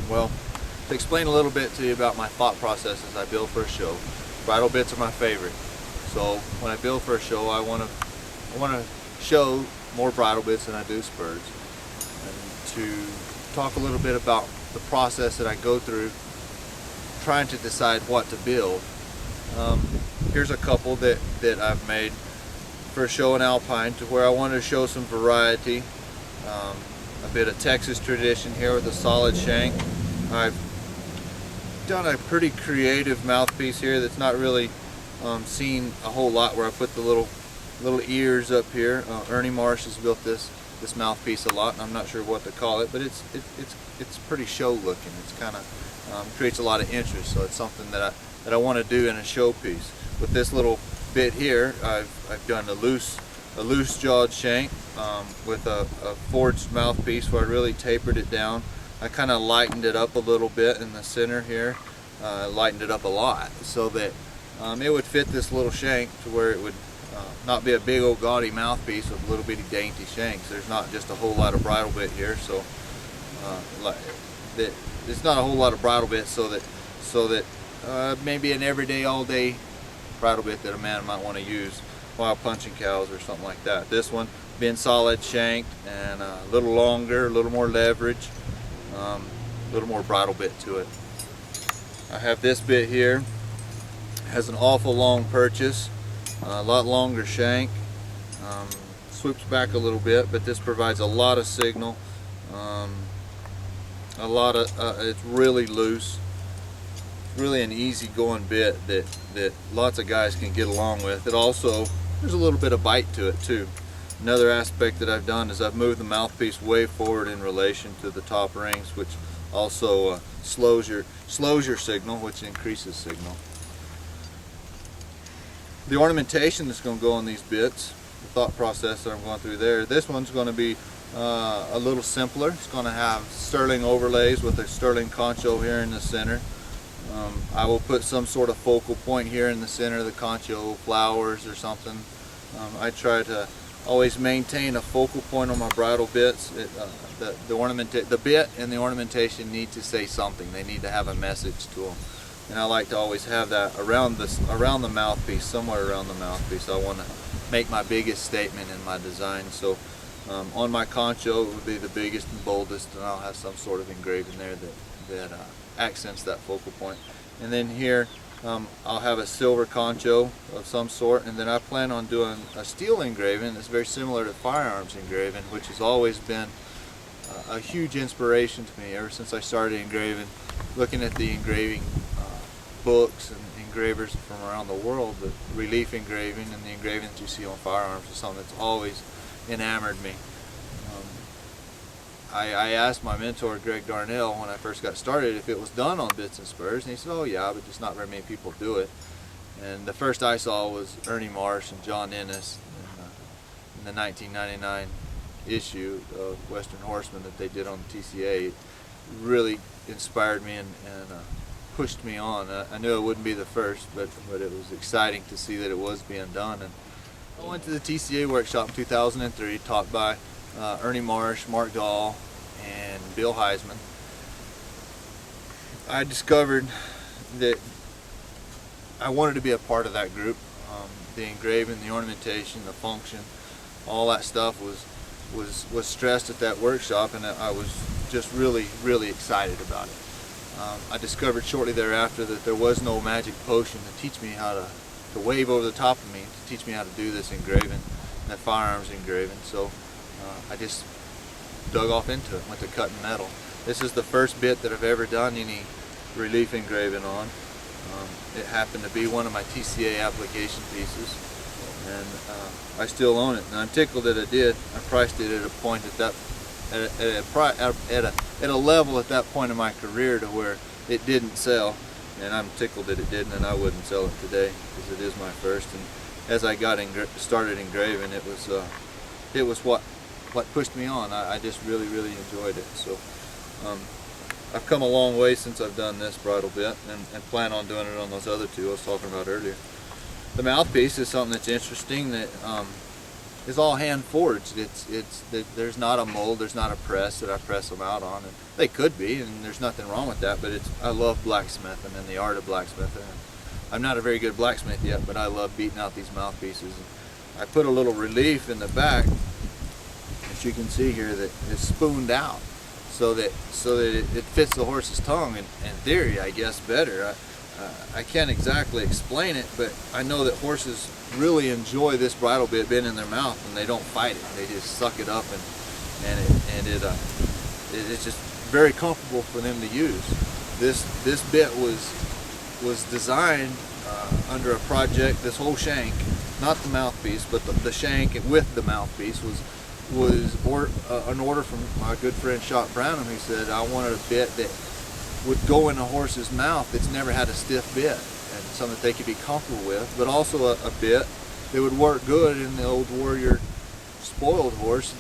Well, to explain a little bit to you about my thought process as I build for a show, bridle bits are my favorite. So when I build for a show, I want to show more bridle bits than I do spurs. And to talk a little bit about the process that I go through trying to decide what to build. Here's a couple that I've made for a show in Alpine, to where I wanted to show some variety, a bit of Texas tradition here with a solid shank. I've done a pretty creative mouthpiece here that's not really seen a whole lot, where I put the little ears up here. Ernie Marsh has built this mouthpiece a lot, and I'm not sure what to call it, but it's pretty show looking. It's kind of creates a lot of interest, so it's something that I want to do in a showpiece. With this little bit here, I've done a loose jawed shank with a forged mouthpiece where I really tapered it down. I kind of lightened it up a little bit in the center here, lightened it up a lot so that it would fit this little shank, to where it would not be a big old gaudy mouthpiece with little bitty dainty shanks. There's not just a whole lot of bridle bit here, so it's not a whole lot of bridle bit, so that maybe an everyday, all day bridle bit that a man might want to use while punching cows or something like that. This one being solid shanked and a little longer, a little more leverage, a little more bridle bit to it. I have this bit here, has an awful long purchase, a lot longer shank, swoops back a little bit, but this provides a lot of signal, it's really loose, really an easy going bit that lots of guys can get along with. It also, there's a little bit of bite to it too. Another aspect that I've done is I've moved the mouthpiece way forward in relation to the top rings, which also slows your signal, which increases signal. The ornamentation that's going to go on these bits, the thought process that I'm going through there, this one's going to be a little simpler. It's going to have sterling overlays with a sterling concho here in the center. I will put some sort of focal point here in the center of the concho, flowers or something. I try to always maintain a focal point on my bridle bits. The bit and the ornamentation need to say something. They need to have a message to them, and I like to always have that around the mouthpiece, somewhere around the mouthpiece. I want to make my biggest statement in my design. So on my concho, it would be the biggest and boldest, and I'll have some sort of engraving there that accents that focal point. And then here I'll have a silver concho of some sort, and then I plan on doing a steel engraving that's very similar to firearms engraving, which has always been a huge inspiration to me ever since I started engraving. Looking at the engraving books and engravers from around the world, the relief engraving and the engraving that you see on firearms is something that's always enamored me. I asked my mentor Greg Darnell when I first got started if it was done on bits and spurs, and he said, "Oh yeah, but just not very many people do it." And the first I saw was Ernie Marsh and John Ennis in the 1999 issue of Western Horseman that they did on the TCA. It really inspired me and pushed me on. I knew it wouldn't be the first, but it was exciting to see that it was being done. And I went to the TCA workshop in 2003, taught by Ernie Marsh, Mark Dahl, and Bill Heisman. I discovered that I wanted to be a part of that group. The engraving, the ornamentation, the function, all that stuff was stressed at that workshop, and I was just really excited about it. I discovered shortly thereafter that there was no magic potion to teach me how to wave over the top of me, to teach me how to do this engraving, that firearms engraving. So I just dug off into it, went to cutting metal. This is the first bit that I've ever done any relief engraving on. It happened to be one of my TCA application pieces, and I still own it, and I'm tickled that I did. I priced it at a point at a level at that point in my career to where it didn't sell, and I'm tickled that it didn't, and I wouldn't sell it today because it is my first. And as I got started engraving, it was what pushed me on. I just really enjoyed it. So I've come a long way since I've done this bridle bit, and plan on doing it on those other two I was talking about earlier. The mouthpiece is something that's interesting that is all hand forged. There's not a mold, there's not a press that I press them out on, and they could be, and there's nothing wrong with that. But I love blacksmithing and the art of blacksmithing. I'm not a very good blacksmith yet, but I love beating out these mouthpieces. I put a little relief in the back, as you can see here, that is spooned out, so that it fits the horse's tongue. In theory, I guess, better. I can't exactly explain it, but I know that horses really enjoy this bridle bit being in their mouth, and they don't fight it. They just suck it up, it's just very comfortable for them to use. This bit was designed under a project. This whole shank, not the mouthpiece, but the shank with the mouthpiece was an order from my good friend Shot Brownham. He said, I wanted a bit that would go in a horse's mouth that's never had a stiff bit, and something that they could be comfortable with, but also a bit that would work good in the old warrior spoiled horse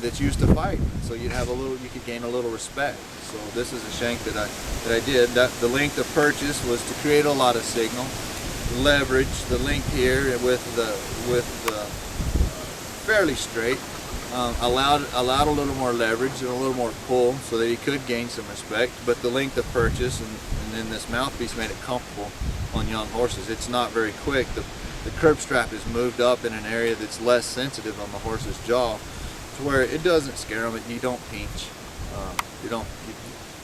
that's used to fight. So you could gain a little respect. So this is a shank that I did. The length of purchase was to create a lot of signal, leverage the length here with the fairly straight. Allowed a little more leverage and a little more pull so that he could gain some respect, but the length of purchase and then this mouthpiece made it comfortable on young horses. It's not very quick. The curb strap is moved up in an area that's less sensitive on the horse's jaw, to where it doesn't scare them. You don't pinch.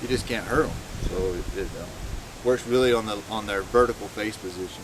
You just can't hurt them. So it works really on their vertical face position.